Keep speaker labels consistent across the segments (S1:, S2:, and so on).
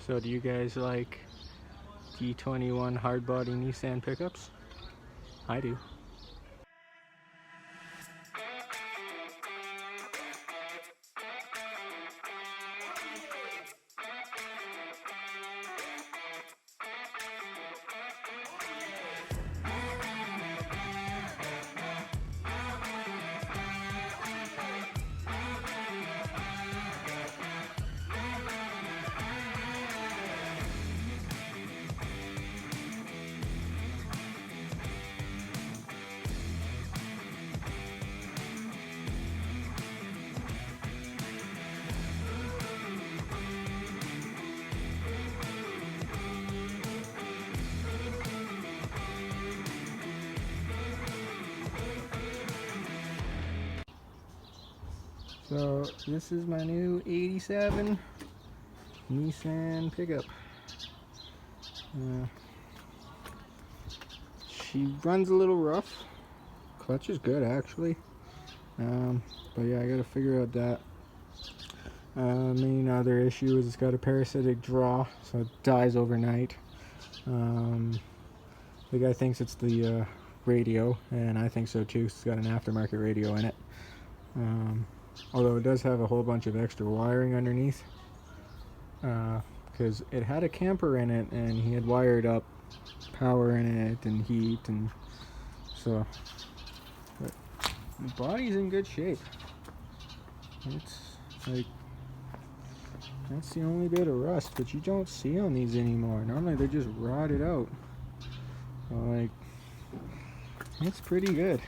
S1: So do you guys like D21 hard body Nissan pickups? I do. So this is my new 87 Nissan pickup. She runs a little rough. Clutch is good actually. But yeah, I gotta figure out that. Main other issue is it's got a parasitic draw, so it dies overnight. The guy thinks it's the radio, and I think so too. It's got an aftermarket radio in it. Although it does have a whole bunch of extra wiring underneath, because it had a camper in it and he had wired up power in it and heat, and so but the body's in good shape. It's like, that's the only bit of rust that you don't see on these anymore. Normally they're just rotted out. So like, it's pretty good.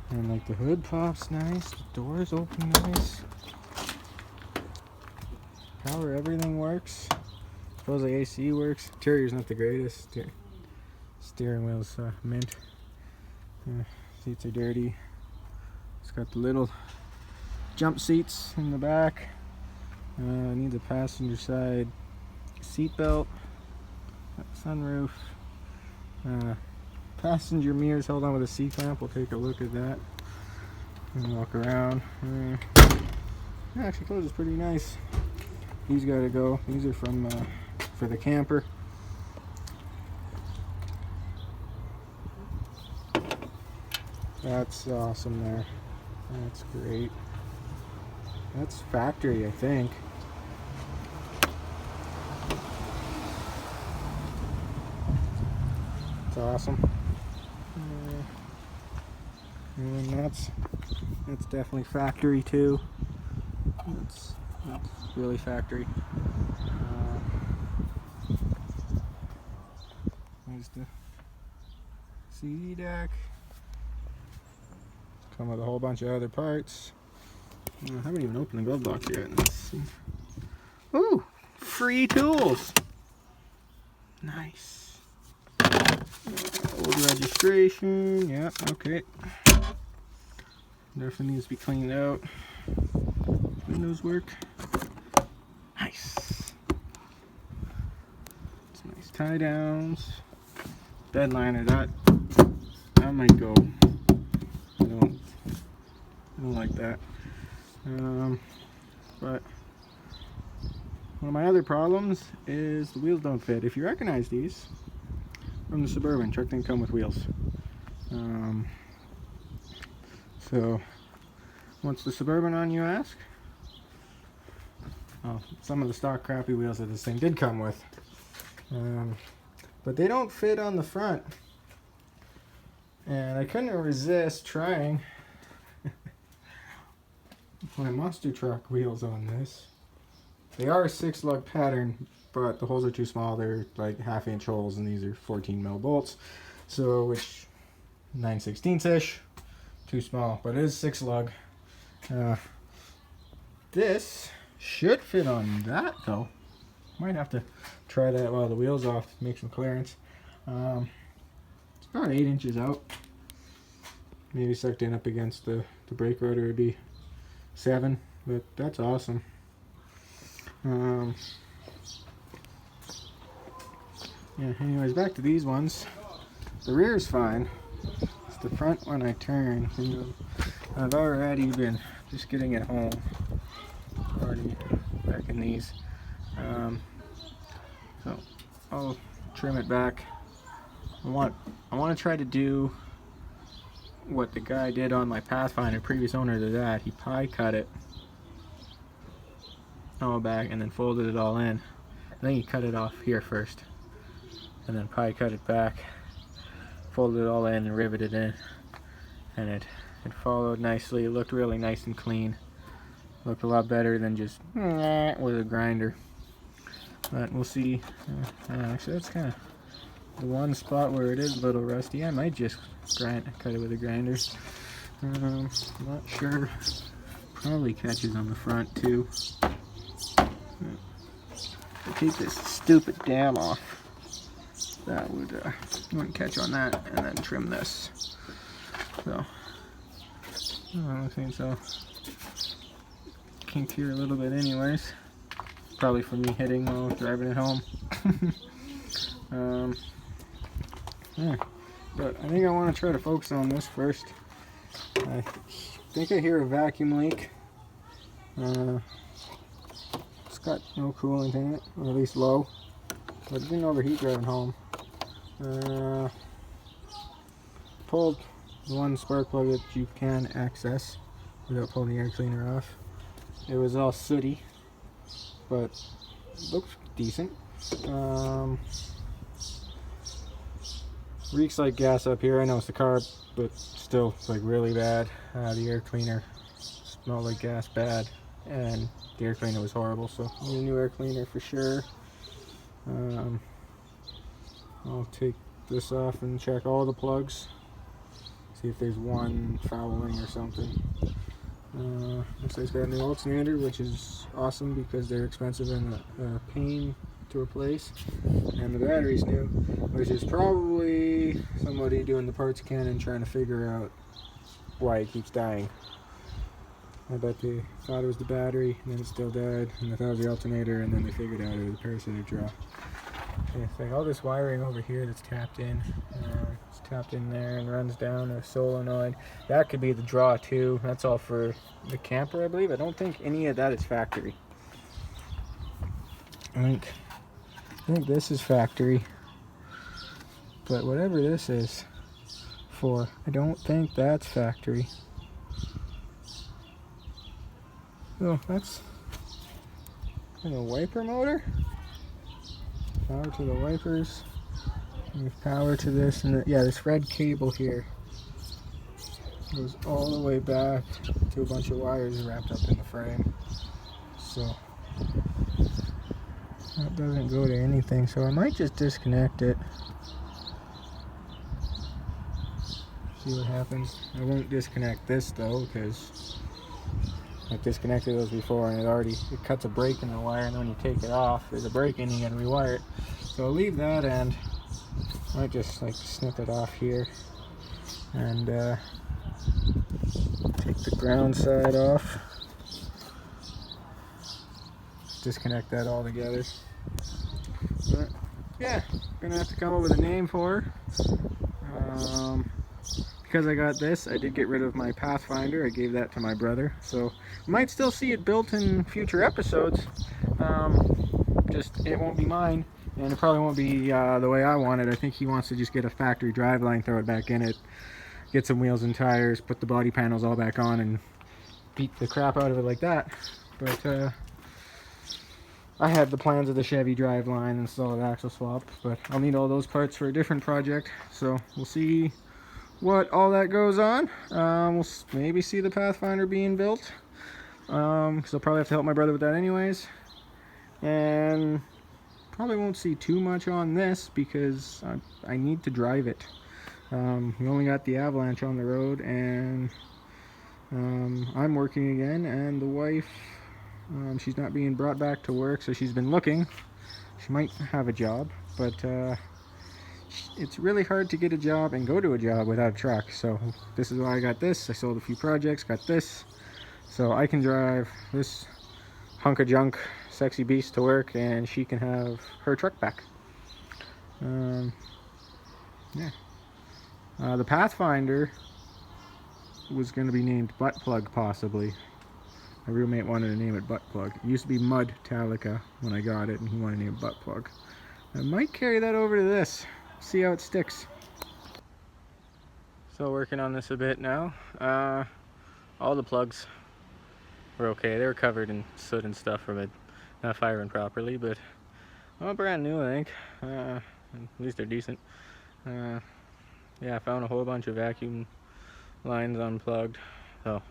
S1: And like the hood pops nice, the doors open nice. Power, everything works. Suppose the AC works. Interior's not the greatest. Steering wheel's mint. Seats are dirty. It's got the little jump seats in the back. Needs a passenger side seat belt. Sunroof. Passenger mirrors held on with a C-clamp. We'll take a look at that and walk around. Yeah, actually closes pretty nice. These gotta go. These are from for the camper. That's awesome there. That's great. That's factory, I think. It's awesome. And that's definitely factory too. That's really factory. There's the CD deck. Come with a whole bunch of other parts. I haven't even opened the glove box yet. Let's see. Ooh, free tools. Nice. Old registration. Yeah, okay. Definitely needs to be cleaned out. Windows work. Nice. It's nice tie downs. Bed liner, that might go. I don't like that. But one of my other problems is the wheels don't fit. If you recognize these from the Suburban, truck didn't come with wheels. So what's the Suburban on, you ask? Oh, some of the stock crappy wheels that this thing did come with. But they don't fit on the front. And I couldn't resist trying my monster truck wheels on this. They are a 6-lug pattern, but the holes are too small. They're like 1/2-inch holes, and these are 14 mm bolts. So, which 9/16-ish, too small, but it is 6-lug. This should fit on that though. Might have to try that while the wheel's off to make some clearance. It's about 8 inches out. Maybe sucked in up against the brake rotor would be 7, but that's awesome. Yeah, anyways, back to these ones. The rear's fine. It's the front when I turn. I've already been just getting it home. Already back in these. So I'll trim it back. I want to try to do what the guy did on my Pathfinder, previous owner to that. He pie cut it all back and then folded it all in. I think he cut it off here first, and then pie cut it back, folded it all in and riveted in, and it followed nicely. It looked really nice and clean. Looked a lot better than just with a grinder. But we'll see. Actually, that's kind of the one spot where it is a little rusty. I might just cut it with a grinder. Not sure. Probably catches on the front too. Take this stupid dam off. That wouldn't catch on that, and then trim this. So I don't think so. Kinked here a little bit, anyways. Probably from me hitting while driving it home. Yeah, but I think I want to try to focus on this first. I think I hear a vacuum leak. It's got no coolant in it, or at least low, but it didn't overheat driving home. Pulled the one spark plug that you can access without pulling the air cleaner off. It was all sooty, but looks decent. Reeks like gas up here. I know it's the carb, but still, it's like really bad. The air cleaner smelled like gas bad, and the air cleaner was horrible, so need a new air cleaner for sure. I'll take this off and check all the plugs, see if there's one fouling or something. Looks like it's got a new alternator, which is awesome because they're expensive and a pain to replace. And the battery's new, which is probably somebody doing the parts can trying to figure out why it keeps dying. I bet they thought it was the battery, and then it still died, and they thought it was the alternator, and then they figured out it was a parasitic draw. Yeah, it's like all this wiring over here that's tapped in. It's tapped in there and runs down a solenoid. That could be the draw too. That's all for the camper, I believe. I don't think any of that is factory. I think this is factory. But whatever this is for, I don't think that's factory. Oh, that's a wiper motor. Power to the wipers. We have power to this, and yeah, this red cable here goes all the way back to a bunch of wires wrapped up in the frame. So that doesn't go to anything. So I might just disconnect it. See what happens. I won't disconnect this though, because I've disconnected those before, and it cuts a break in the wire, and then when you take it off, there's a break in, you gotta rewire it. So I'll leave that, and I might just like snip it off here and take the ground side off. Disconnect that all together. But yeah, gonna have to come up with a name for her. Because I got this, I did get rid of my Pathfinder. I gave that to my brother, so you might still see it built in future episodes. Just it won't be mine, and it probably won't be the way I want it. I think he wants to just get a factory driveline, throw it back in it, get some wheels and tires, put the body panels all back on, and beat the crap out of it like that. But I had the plans of the Chevy driveline and solid axle swap, but I'll need all those parts for a different project, so we'll see what all that goes on. We'll maybe see the Pathfinder being built, because I'll probably have to help my brother with that anyways, and probably won't see too much on this because I need to drive it. We only got the Avalanche on the road, and I'm working again, and the wife, she's not being brought back to work, so she's been looking. She might have a job, but it's really hard to get a job and go to a job without a truck. So this is why I got this. I sold a few projects, got this, so I can drive this hunk of junk sexy beast to work, and she can have her truck back. Yeah. The Pathfinder was going to be named Butt Plug, possibly. My roommate wanted to name it Butt Plug. It used to be Mud Talica when I got it, and he wanted to name it Butt Plug. I might carry that over to this, see how it sticks. So working on this a bit now. All the plugs were okay. They were covered in soot and stuff from it not firing properly, but all brand new, I think. At least they're decent. Yeah, I found a whole bunch of vacuum lines unplugged, so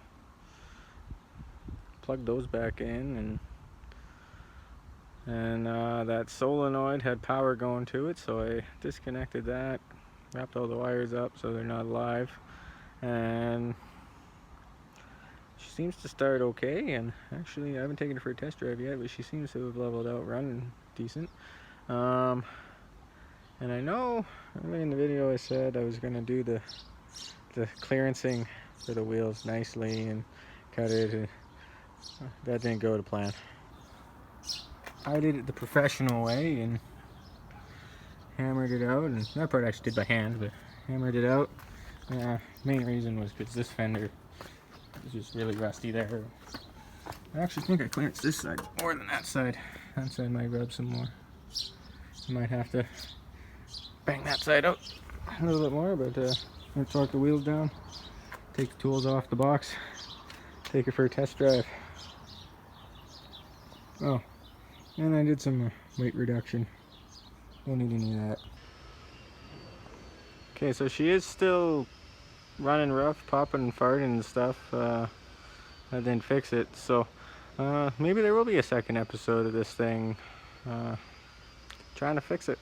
S1: plugged those back in, and that solenoid had power going to it, so I disconnected that, wrapped all the wires up so they're not live, and she seems to start okay. And actually I haven't taken her for a test drive yet, but she seems to have leveled out, running decent. And I know early in the video I said I was going to do the clearancing for the wheels nicely and cut it. That didn't go to plan. I did it the professional way and hammered it out, and that part I actually did by hand, but hammered it out. Main reason was because this fender is just really rusty there. I actually think I clearanced this side more than that side. That side might rub some more. I might have to bang that side out a little bit more, but I'll torque the wheels down, take the tools off the box, take it for a test drive. Oh, and I did some weight reduction. Don't need any of that. Okay, so she is still running rough, popping and farting and stuff. I didn't fix it, so maybe there will be a second episode of this thing. Trying to fix it.